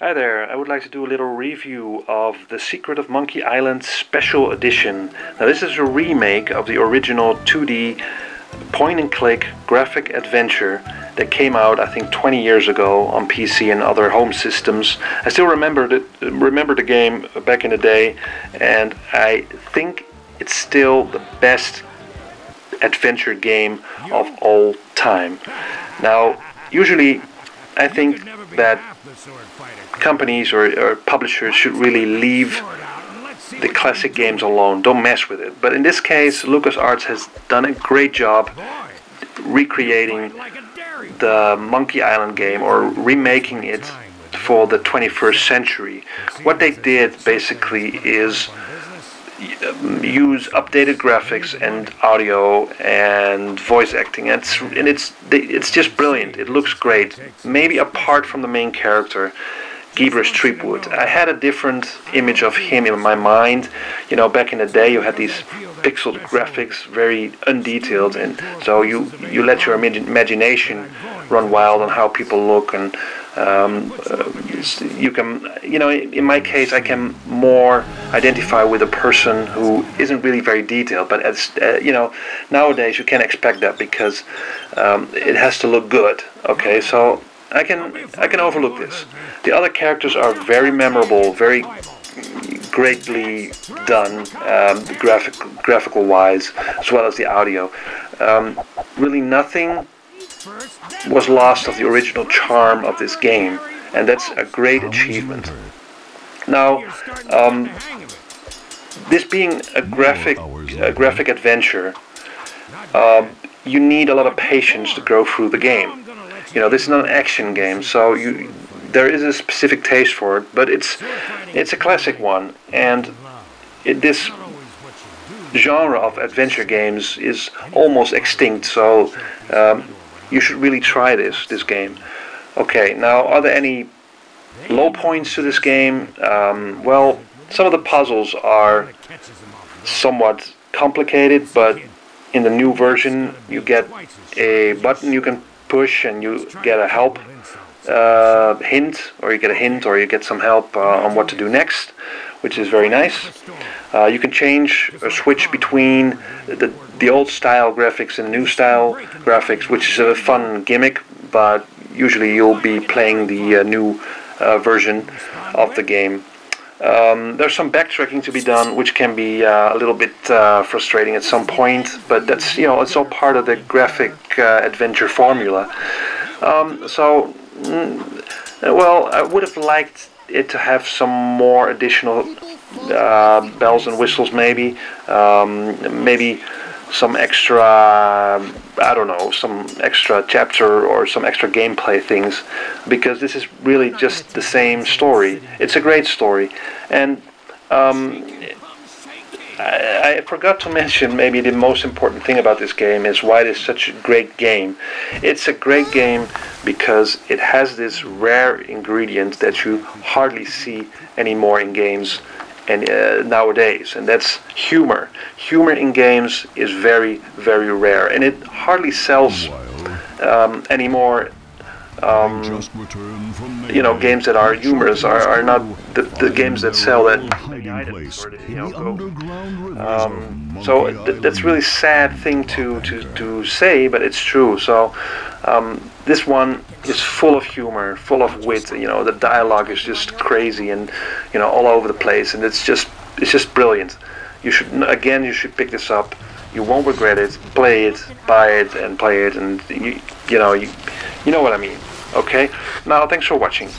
Hi there, I would like to do a little review of The Secret of Monkey Island Special Edition. Now this is a remake of the original 2D point-and-click graphic adventure that came out I think 20 years ago on PC and other home systems. I still remember the game back in the day, and I think it's still the best adventure game of all time. Now usually I think that companies or publishers should really leave the classic games alone, don't mess with it. But in this case, LucasArts has done a great job recreating the Monkey Island game, or remaking it for the 21st century. What they did basically is use updated graphics and audio and voice acting, and it's just brilliant. It looks great, maybe apart from the main character, Guybrush Threepwood. I had a different image of him in my mind. You know, back in the day you had these pixeled graphics, very undetailed, and so you let your imagination run wild on how people look, and you can, you know, in my case I can more identify with a person who isn't really very detailed, but as you know, nowadays you can't expect that because it has to look good. Okay, so I can overlook this. The other characters are very memorable, very greatly done, graphical wise, as well as the audio. Really nothing was lost of the original charm of this game, and that's a great achievement. Now, this being a graphic adventure, you need a lot of patience to go through the game. You know, this is not an action game, so there is a specific taste for it, but it's a classic one, and this genre of adventure games is almost extinct, so you should really try this game. Okay, now are there any low points to this game? Well, some of the puzzles are somewhat complicated, but in the new version you get a button you can push and you get a help hint, or you get a hint, or you get some help on what to do next, which is very nice. You can change or switch between the old style graphics and new style graphics, which is a fun gimmick, but usually you'll be playing the new version of the game. There's some backtracking to be done, which can be a little bit frustrating at some point, but that's, you know, it's all part of the graphic adventure formula. Well, I would have liked it to have some more additional bells and whistles, maybe some extra, I don't know, some extra chapter or some extra gameplay things, because this is really just the same story. It's a great story, and I forgot to mention maybe the most important thing about this game is why it is such a great game. It's a great game because it has this rare ingredient that you hardly see anymore in games and nowadays, and that's humor. Humor in games is very, very rare, and it hardly sells anymore. You know, games that are humorous are not the games that sell that many items, or you know, go. So that's really sad thing to say, but it's true. So this one is full of humor, full of wit. You know, the dialogue is just crazy and, you know, all over the place, and it's just brilliant. You should pick this up. You won't regret it. Play it, buy it, and play it, and you know what I mean. Okay. Now, thanks for watching.